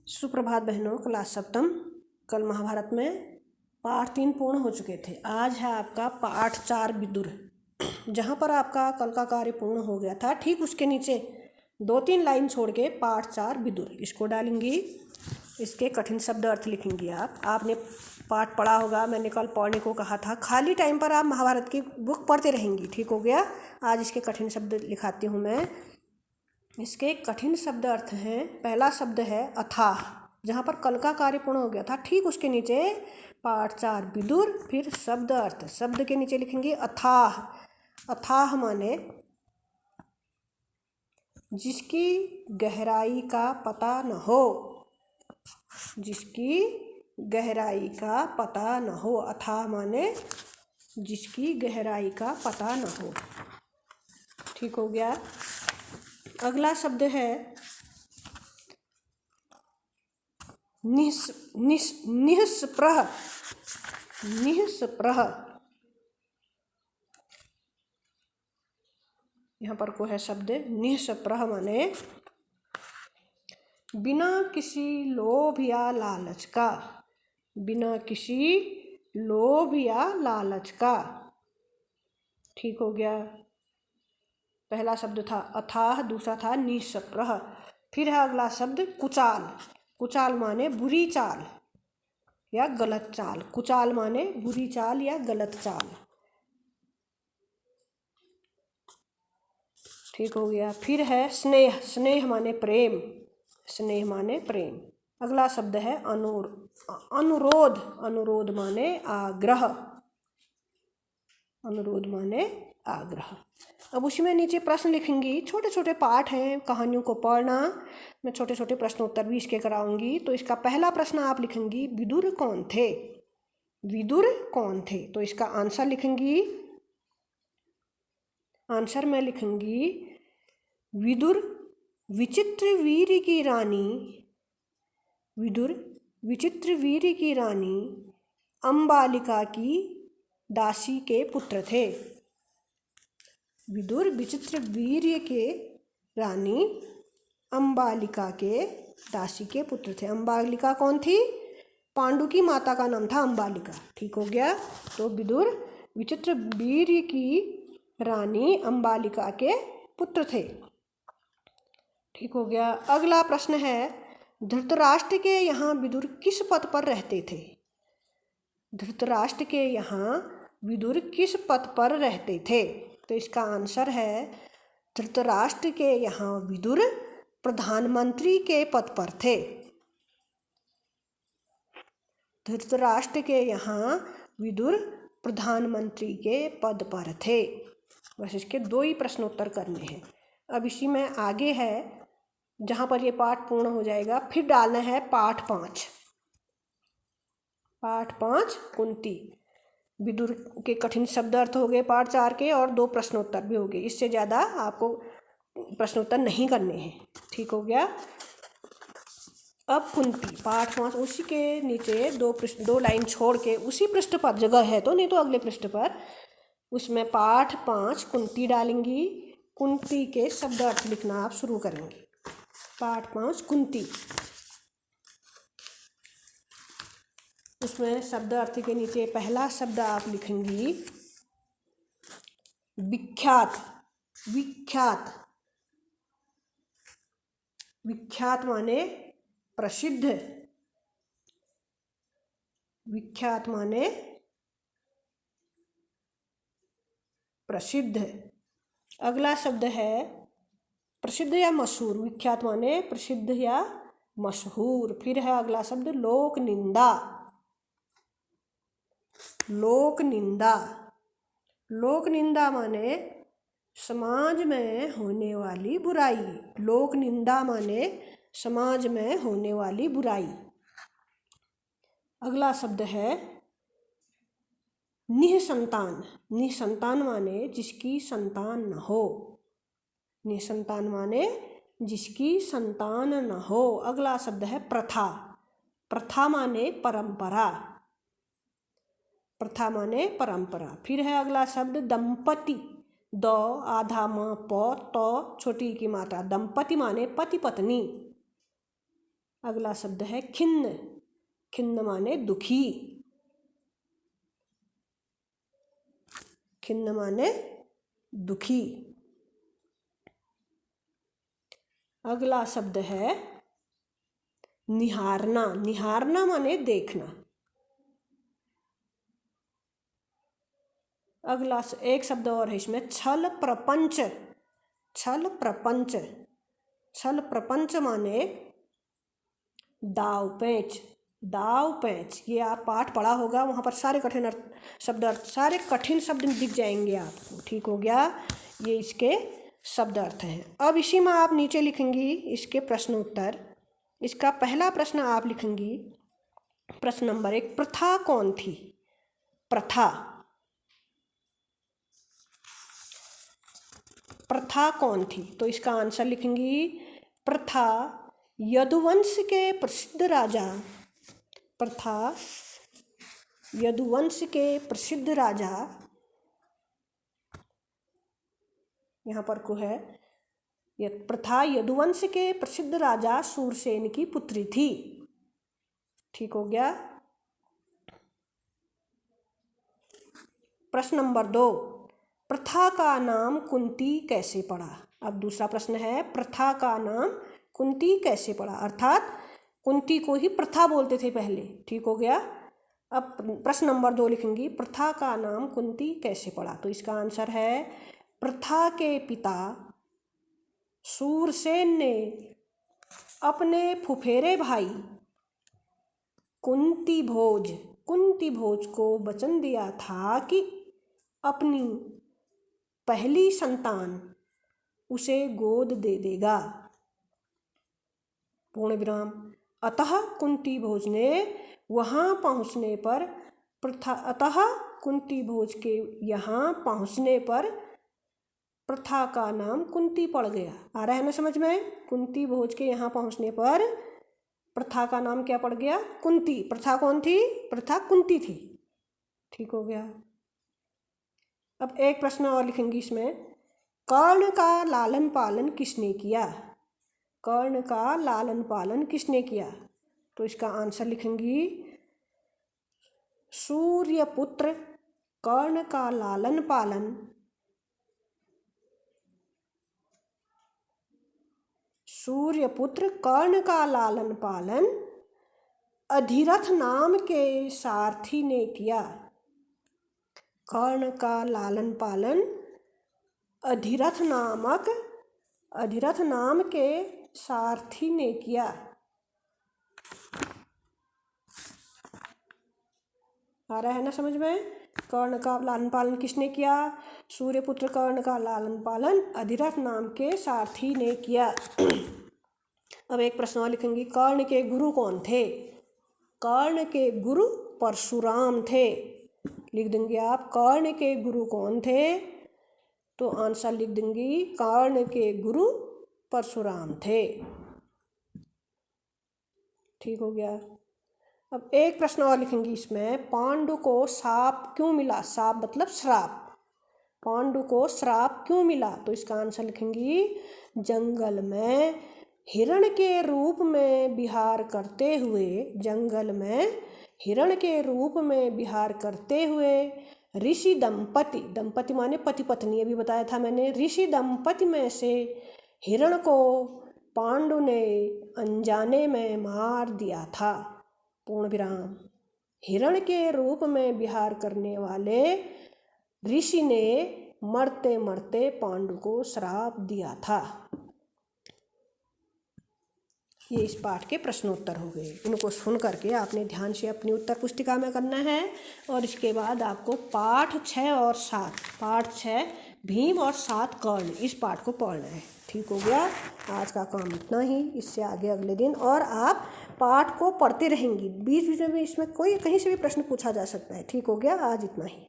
सुप्रभात बहनों, क्लास सप्तम। कल महाभारत में पाठ 3 पूर्ण हो चुके थे। आज है आपका पाठ 4 विदुर। जहाँ पर आपका कल का कार्य पूर्ण हो गया था, ठीक उसके नीचे 2-3 लाइन छोड़ के पाठ 4 विदुर इसको डालेंगी। इसके कठिन शब्द अर्थ लिखेंगी। आपने पाठ पढ़ा होगा, मैंने कल पढ़ने को कहा था। खाली टाइम पर आप महाभारत की बुक पढ़ते रहेंगी, ठीक हो गया। आज इसके कठिन शब्द लिखाती हूँ मैं। इसके कठिन शब्द अर्थ हैं। पहला शब्द है अथाह। जहाँ पर कल का कार्य पूर्ण हो गया था, ठीक उसके नीचे पाठ 4 विदुर, फिर शब्द अर्थ। शब्द के नीचे लिखेंगे अथाह। अथाह माने जिसकी गहराई का पता न हो, जिसकी गहराई का पता न हो। अथाह माने जिसकी गहराई का पता न हो, ठीक हो गया। अगला शब्द है निःस्पृह। निःस्पृह, यहाँ पर को है शब्द निःस्पृह माने बिना किसी लोभ या लालच का। बिना किसी लोभ या लालच का, ठीक हो गया। पहला शब्द था अथाह, दूसरा था निःस्पृह। फिर है अगला शब्द कुचाल। कुचाल माने बुरी चाल या गलत चाल। कुचाल माने बुरी चाल या गलत चाल, ठीक हो गया। फिर है स्नेह। स्नेह माने प्रेम। स्नेह माने प्रेम। अगला शब्द है अनुरोध। अनुरोध माने आग्रह। अनुरोध माने आग्रह। अब उसी में नीचे प्रश्न लिखेंगी। छोटे छोटे पाठ हैं, कहानियों को पढ़ना। मैं छोटे छोटे प्रश्न उत्तर भी इसके कराऊंगी। तो इसका पहला प्रश्न आप लिखेंगी, विदुर कौन थे? विदुर कौन थे? तो इसका आंसर लिखेंगी। आंसर में लिखेंगी विदुर विचित्रवीर्य की रानी। विदुर विचित्रवीर्य की रानी अंबालिका की दासी के पुत्र थे। विदुर विचित्रवीर्य के रानी अंबालिका के दासी के पुत्र थे। अंबालिका कौन थी? पांडु की माता का नाम था अंबालिका, ठीक हो गया। तो विदुर विचित्रवीर्य की रानी अंबालिका के पुत्र थे, ठीक हो गया। अगला प्रश्न है धृतराष्ट्र के यहाँ विदुर किस पद पर रहते थे? धृतराष्ट्र के यहाँ विदुर किस पद पर रहते थे? तो इसका आंसर है धृतराष्ट्र के यहाँ विदुर प्रधानमंत्री के पद पर थे। धृतराष्ट्र के यहाँ विदुर प्रधानमंत्री के पद पर थे। बस इसके 2 ही प्रश्नोत्तर करने हैं। अब इसी में आगे है, जहाँ पर ये पाठ पूर्ण हो जाएगा, फिर डालना है पाठ 5। पाठ 5 कुंती। विदुर के कठिन शब्द अर्थ हो गए पाठ 4 के, और 2 प्रश्नोत्तर भी हो गए। इससे ज़्यादा आपको प्रश्नोत्तर नहीं करने हैं, ठीक हो गया। अब कुंती पाठ 5, उसी के नीचे 2 लाइन छोड़ के उसी पृष्ठ पर जगह है तो, नहीं तो अगले पृष्ठ पर, उसमें पाठ 5 कुंती डालेंगी। कुंती के शब्द अर्थ लिखना आप शुरू करेंगे। पाठ 5 कुंती। उसमें शब्द अर्थ के नीचे पहला शब्द आप लिखेंगी विख्यात। विख्यात। विख्यात माने प्रसिद्ध। विख्यात माने प्रसिद्ध। अगला शब्द है प्रसिद्ध या मशहूर। विख्यात माने प्रसिद्ध या मशहूर। फिर है अगला शब्द लोक निंदा। लोक निंदा। लोक निंदा माने समाज में होने वाली बुराई। लोक निंदा माने समाज में होने वाली बुराई। अगला शब्द है निःसंतान। निःसंतान माने जिसकी संतान न हो। निःसंतान माने जिसकी संतान न हो। अगला शब्द है प्रथा। प्रथा माने परंपरा। प्रथा माने परंपरा। फिर है अगला शब्द दंपति। द आधा म प त छोटी की मात्रा। दंपति माने पति पत्नी। अगला शब्द है खिन्न। खिन्न माने दुखी। खिन्न माने दुखी। अगला शब्द है निहारना। निहारना माने देखना। अगला एक शब्द और है इसमें, छल प्रपंच। छल प्रपंच। छल प्रपंच माने दाव पेंच। दाव पेंच, ये आप पाठ पढ़ा होगा, वहाँ पर सारे कठिन शब्द अर्थ, सारे कठिन शब्द दिख जाएंगे आपको। ठीक हो गया, ये इसके शब्द अर्थ हैं। अब इसी में आप नीचे लिखेंगी इसके प्रश्न उत्तर। इसका पहला प्रश्न आप लिखेंगी, प्रश्न नंबर 1, प्रथा कौन थी? प्रथा। प्रथा कौन थी? तो इसका आंसर लिखेंगी, प्रथा यदुवंश के प्रसिद्ध राजा, प्रथा यदुवंश के प्रसिद्ध राजा, यहाँ पर को है, प्रथा यदुवंश के प्रसिद्ध राजा सूरसेन की पुत्री थी। ठीक हो गया। प्रश्न नंबर 2, प्रथा का नाम कुंती कैसे पड़ा? अब दूसरा प्रश्न है, प्रथा का नाम कुंती कैसे पड़ा? अर्थात कुंती को ही प्रथा बोलते थे पहले। ठीक हो गया। अब प्रश्न नंबर 2 लिखेंगी, प्रथा का नाम कुंती कैसे पड़ा? तो इसका आंसर है, प्रथा के पिता सूरसेन ने अपने फुफेरे भाई कुंती भोज को वचन दिया था कि अपनी पहली संतान उसे गोद दे देगा। पूर्ण विराम। अतः कुंती भोज ने वहाँ पहुँचने पर कुंती भोज के यहाँ पहुँचने पर प्रथा का नाम कुंती पड़ गया। आ रहा है ना समझ में? कुंती भोज के यहाँ पहुँचने पर प्रथा का नाम क्या पड़ गया? कुंती। प्रथा कौन थी? प्रथा कुंती थी। ठीक हो गया। अब एक प्रश्न और लिखेंगी इसमें, कर्ण का लालन पालन किसने किया? कर्ण का लालन पालन किसने किया? तो इसका आंसर लिखेंगी, सूर्यपुत्र कर्ण का लालन पालन अधिरथ नाम के सारथी ने किया। कर्ण का लालन पालन अधिरथ नाम के सारथी ने किया। आ रहा है ना समझ में? कर्ण का लालन पालन किसने किया? सूर्यपुत्र कर्ण का लालन पालन अधिरथ नाम के सारथी ने किया। अब एक प्रश्न और लिखेंगी, कर्ण के गुरु कौन थे? कर्ण के गुरु परशुराम थे। लिख देंगे आप, कर्ण के गुरु कौन थे? तो आंसर लिख देंगी, कर्ण के गुरु परशुराम थे। ठीक हो गया। अब एक प्रश्न और लिखेंगी इसमें, पांडु को शाप क्यों मिला? शाप मतलब श्राप। पांडु को श्राप क्यों मिला? तो इसका आंसर लिखेंगी, जंगल में हिरण के रूप में विहार करते हुए ऋषि दंपति माने पति पत्नी, अभी बताया था मैंने, ऋषि दंपति में से हिरण को पांडु ने अनजाने में मार दिया था। पूर्ण विराम। हिरण के रूप में विहार करने वाले ऋषि ने मरते मरते पांडु को श्राप दिया था। ये इस पाठ के प्रश्नोत्तर हो गए। इनको सुन करके आपने ध्यान से अपनी उत्तर पुस्तिका में करना है, और इसके बाद आपको पाठ 6 और 7, पाठ 6 भीम और 7 कर्ण, इस पाठ को पढ़ना है। ठीक हो गया। आज का काम इतना ही, इससे आगे अगले दिन और आप पाठ को पढ़ते रहेंगी। बीच बीच में इसमें कोई कहीं से भी प्रश्न पूछा जा सकता है। ठीक हो गया। आज इतना ही।